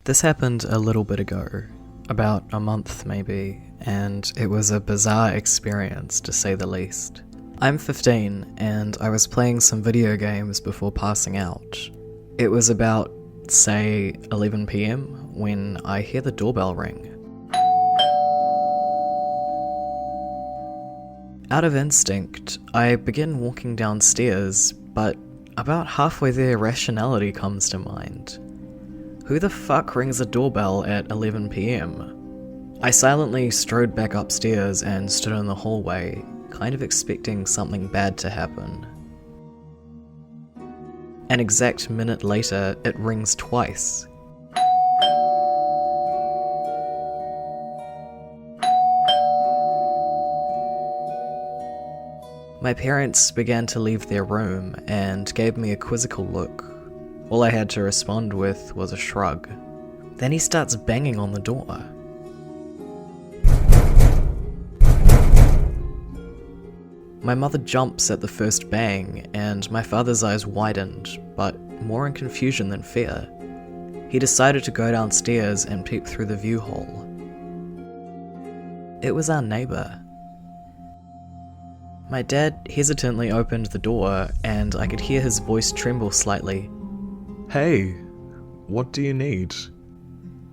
This happened a little bit ago, about a month maybe, and it was a bizarre experience to say the least. I'm 15 and I was playing some video games before passing out. It was about, say, 11 PM when I hear the doorbell ring. Out of instinct, I begin walking downstairs, but about halfway there rationality comes to mind. Who the fuck rings a doorbell at 11 PM? I silently strode back upstairs and stood in the hallway, kind of expecting something bad to happen. An exact minute later, it rings twice. My parents began to leave their room and gave me a quizzical look. All I had to respond with was a shrug. Then he starts banging on the door. My mother jumps at the first bang, and my father's eyes widened, but more in confusion than fear. He decided to go downstairs and peep through the view hole. It was our neighbour. My dad hesitantly opened the door, and I could hear his voice tremble slightly. Hey, what do you need?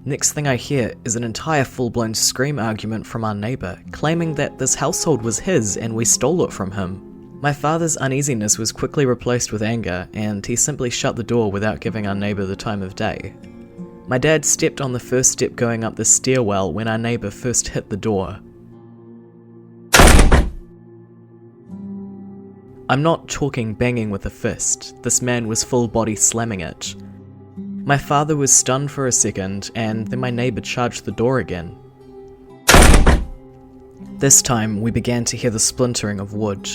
Next thing I hear is an entire full-blown scream argument from our neighbour, claiming that this household was his and we stole it from him. My father's uneasiness was quickly replaced with anger, and he simply shut the door without giving our neighbour the time of day. My dad stepped on the first step going up the stairwell when our neighbour first hit the door. I'm not talking banging with a fist, this man was full body slamming it. My father was stunned for a second, and then my neighbour charged the door again. This time, we began to hear the splintering of wood.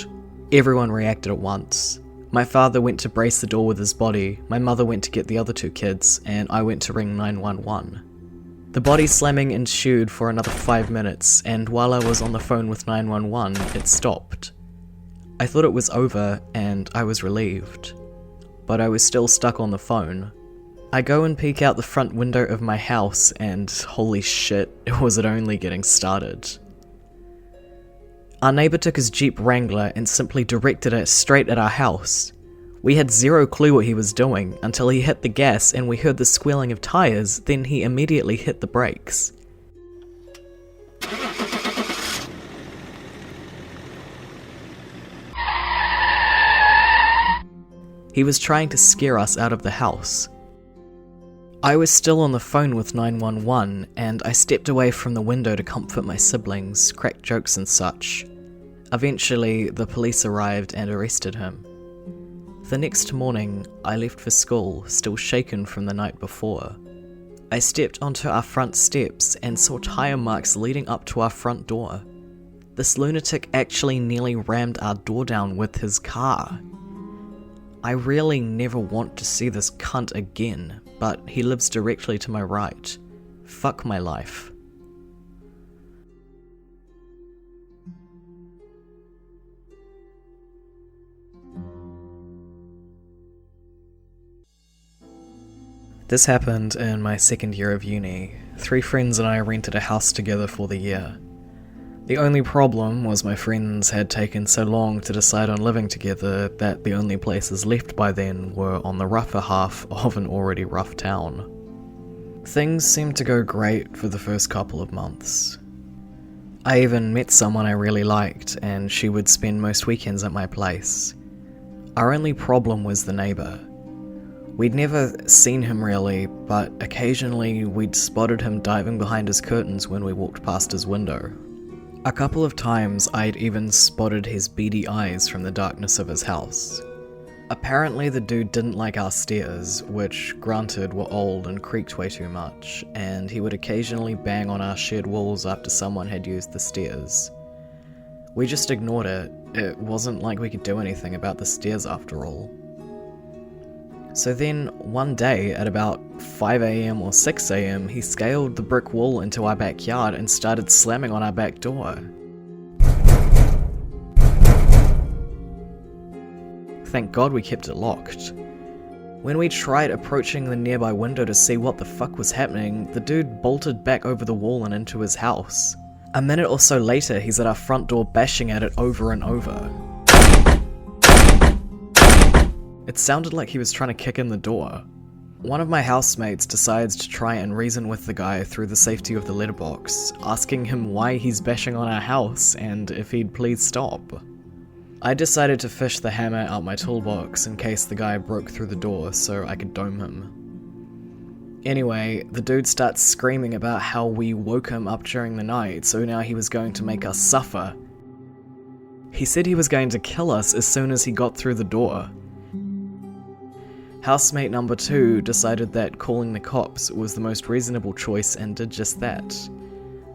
Everyone reacted at once. My father went to brace the door with his body, my mother went to get the other two kids, and I went to ring 911. The body slamming ensued for another 5 minutes, and while I was on the phone with 911, it stopped. I thought it was over, and I was relieved. But I was still stuck on the phone. I go and peek out the front window of my house, and holy shit, was it only getting started. Our neighbour took his Jeep Wrangler and simply directed it straight at our house. We had zero clue what he was doing until he hit the gas and we heard the squealing of tyres, then he immediately hit the brakes. He was trying to scare us out of the house. I was still on the phone with 911, and I stepped away from the window to comfort my siblings, crack jokes and such. Eventually, the police arrived and arrested him. The next morning, I left for school, still shaken from the night before. I stepped onto our front steps and saw tire marks leading up to our front door. This lunatic actually nearly rammed our door down with his car. I really never want to see this cunt again, but he lives directly to my right. Fuck my life. This happened in my second year of uni. 3 friends and I rented a house together for the year. The only problem was my friends had taken so long to decide on living together that the only places left by then were on the rougher half of an already rough town. Things seemed to go great for the first couple of months. I even met someone I really liked, and she would spend most weekends at my place. Our only problem was the neighbour. We'd never seen him really, but occasionally we'd spotted him diving behind his curtains when we walked past his window. A couple of times I'd even spotted his beady eyes from the darkness of his house. Apparently the dude didn't like our stairs, which granted were old and creaked way too much, and he would occasionally bang on our shed walls after someone had used the stairs. We just ignored it. It wasn't like we could do anything about the stairs after all. So then, one day, at about 5 AM or 6 AM, he scaled the brick wall into our backyard and started slamming on our back door. Thank God we kept it locked. When we tried approaching the nearby window to see what the fuck was happening, the dude bolted back over the wall and into his house. A minute or so later, he's at our front door bashing at it over and over. It sounded like he was trying to kick in the door. One of my housemates decides to try and reason with the guy through the safety of the letterbox, asking him why he's bashing on our house and if he'd please stop. I decided to fish the hammer out my toolbox in case the guy broke through the door so I could dome him. Anyway, the dude starts screaming about how we woke him up during the night, so now he was going to make us suffer. He said he was going to kill us as soon as he got through the door. Housemate number 2 decided that calling the cops was the most reasonable choice and did just that.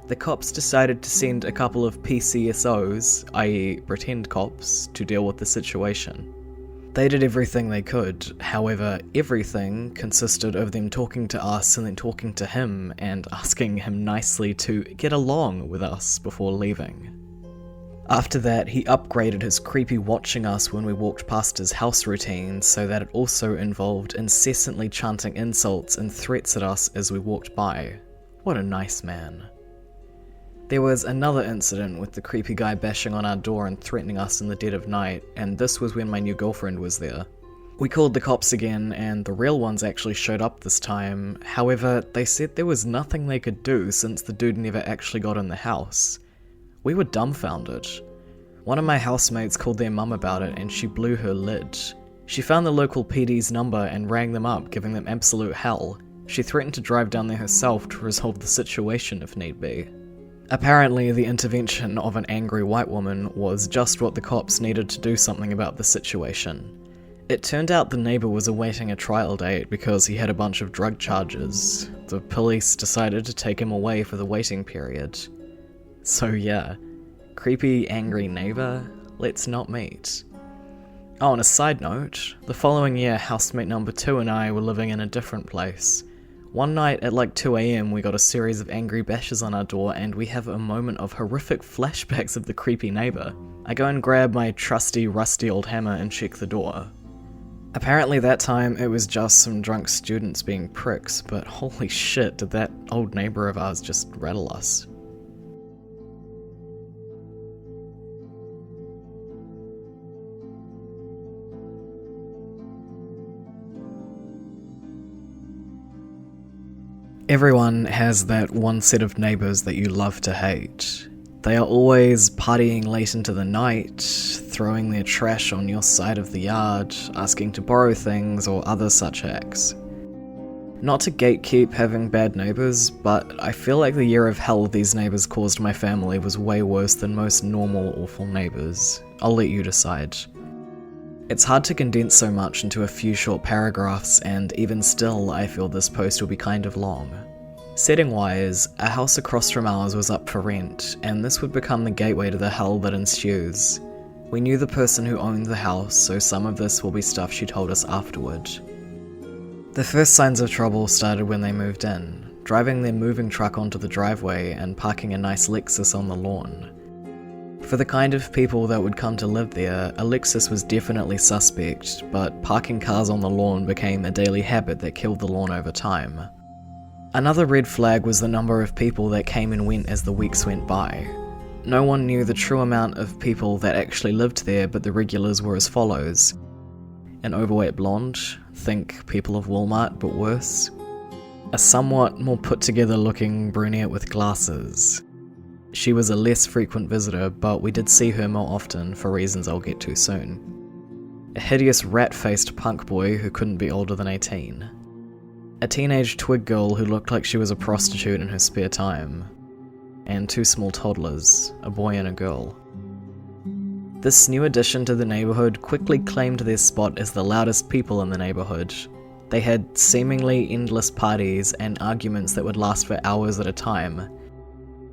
The cops decided to send a couple of PCSOs, i.e. pretend cops, to deal with the situation. They did everything they could, however, everything consisted of them talking to us and then talking to him and asking him nicely to get along with us before leaving. After that, he upgraded his creepy watching us when we walked past his house routine so that it also involved incessantly chanting insults and threats at us as we walked by. What a nice man. There was another incident with the creepy guy bashing on our door and threatening us in the dead of night, and this was when my new girlfriend was there. We called the cops again, and the real ones actually showed up this time. However, they said there was nothing they could do since the dude never actually got in the house. We were dumbfounded. One of my housemates called their mum about it, and she blew her lid. She found the local PD's number and rang them up, giving them absolute hell. She threatened to drive down there herself to resolve the situation if need be. Apparently, the intervention of an angry white woman was just what the cops needed to do something about the situation. It turned out the neighbour was awaiting a trial date because he had a bunch of drug charges. The police decided to take him away for the waiting period. So yeah, creepy, angry neighbour, let's not meet. Oh, on a side note, the following year, housemate number 2 and I were living in a different place. One night at like 2 AM we got a series of angry bashes on our door and we have a moment of horrific flashbacks of the creepy neighbour. I go and grab my trusty rusty old hammer and check the door. Apparently that time it was just some drunk students being pricks, but holy shit did that old neighbour of ours just rattle us. Everyone has that one set of neighbours that you love to hate. They are always partying late into the night, throwing their trash on your side of the yard, asking to borrow things or other such acts. Not to gatekeep having bad neighbours, but I feel like the year of hell these neighbours caused my family was way worse than most normal awful neighbours. I'll let you decide. It's hard to condense so much into a few short paragraphs, and even still I feel this post will be kind of long. Setting-wise, a house across from ours was up for rent, and this would become the gateway to the hell that ensues. We knew the person who owned the house, so some of this will be stuff she told us afterward. The first signs of trouble started when they moved in, driving their moving truck onto the driveway and parking a nice Lexus on the lawn. For the kind of people that would come to live there, a Lexus was definitely suspect, but parking cars on the lawn became a daily habit that killed the lawn over time. Another red flag was the number of people that came and went as the weeks went by. No one knew the true amount of people that actually lived there, but the regulars were as follows. An overweight blonde, think people of Walmart but worse. A somewhat more put together looking brunette with glasses. She was a less frequent visitor, but we did see her more often for reasons I'll get to soon. A hideous rat-faced punk boy who couldn't be older than 18. A teenage twig girl who looked like she was a prostitute in her spare time. And 2 small toddlers, a boy and a girl. This new addition to the neighbourhood quickly claimed their spot as the loudest people in the neighbourhood. They had seemingly endless parties and arguments that would last for hours at a time.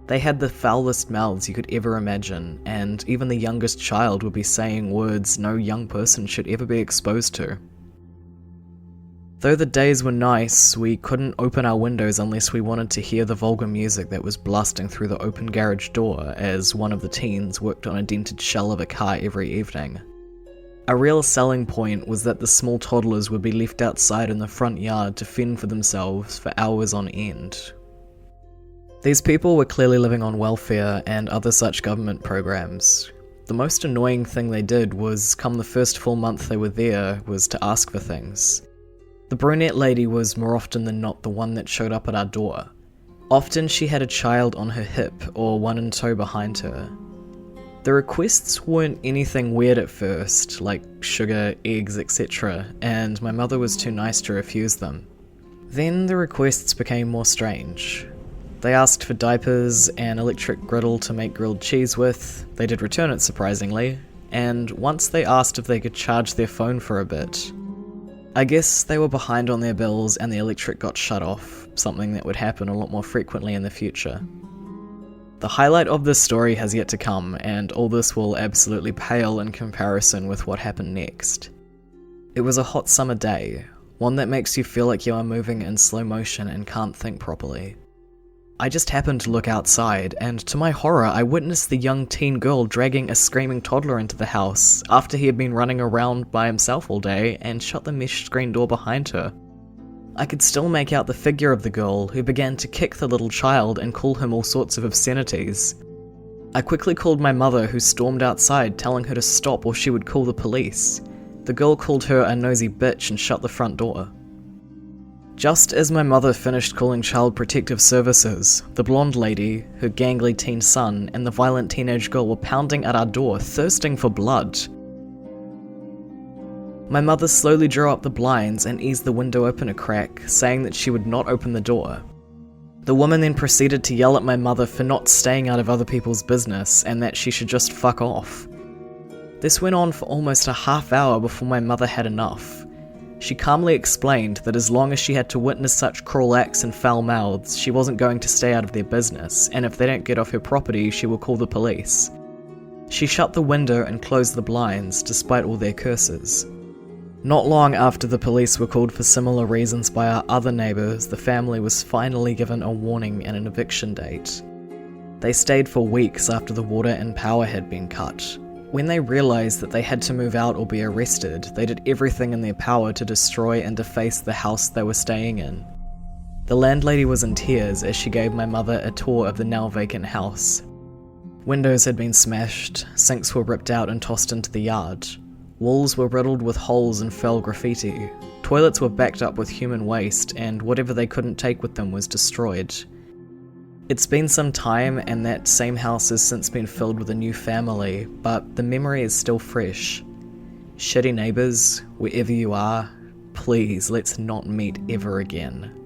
They had the foulest mouths you could ever imagine, and even the youngest child would be saying words no young person should ever be exposed to. Though the days were nice, we couldn't open our windows unless we wanted to hear the vulgar music that was blasting through the open garage door as one of the teens worked on a dented shell of a car every evening. A real selling point was that the small toddlers would be left outside in the front yard to fend for themselves for hours on end. These people were clearly living on welfare and other such government programs. The most annoying thing they did was, come the first full month they were there, was to ask for things. The brunette lady was more often than not the one that showed up at our door. Often she had a child on her hip or one in tow behind her. The requests weren't anything weird at first, like sugar, eggs, etc., and my mother was too nice to refuse them. Then the requests became more strange. They asked for diapers, an electric griddle to make grilled cheese with, they did return it surprisingly, and once they asked if they could charge their phone for a bit. I guess they were behind on their bills and the electric got shut off, something that would happen a lot more frequently in the future. The highlight of this story has yet to come, and all this will absolutely pale in comparison with what happened next. It was a hot summer day, one that makes you feel like you are moving in slow motion and can't think properly. I just happened to look outside, and to my horror I witnessed the young teen girl dragging a screaming toddler into the house after he had been running around by himself all day and shut the mesh screen door behind her. I could still make out the figure of the girl, who began to kick the little child and call him all sorts of obscenities. I quickly called my mother, who stormed outside telling her to stop or she would call the police. The girl called her a nosy bitch and shut the front door. Just as my mother finished calling Child Protective Services, the blonde lady, her gangly teen son, and the violent teenage girl were pounding at our door, thirsting for blood. My mother slowly drew up the blinds and eased the window open a crack, saying that she would not open the door. The woman then proceeded to yell at my mother for not staying out of other people's business and that she should just fuck off. This went on for almost a half hour before my mother had enough. She calmly explained that as long as she had to witness such cruel acts and foul mouths, she wasn't going to stay out of their business, and if they don't get off her property, she will call the police. She shut the window and closed the blinds, despite all their curses. Not long after the police were called for similar reasons by our other neighbours, the family was finally given a warning and an eviction date. They stayed for weeks after the water and power had been cut. When they realised that they had to move out or be arrested, they did everything in their power to destroy and deface the house they were staying in. The landlady was in tears as she gave my mother a tour of the now vacant house. Windows had been smashed, sinks were ripped out and tossed into the yard. Walls were riddled with holes and fell graffiti. Toilets were backed up with human waste, and whatever they couldn't take with them was destroyed. It's been some time, and that same house has since been filled with a new family, but the memory is still fresh. Shitty neighbours, wherever you are, please let's not meet ever again.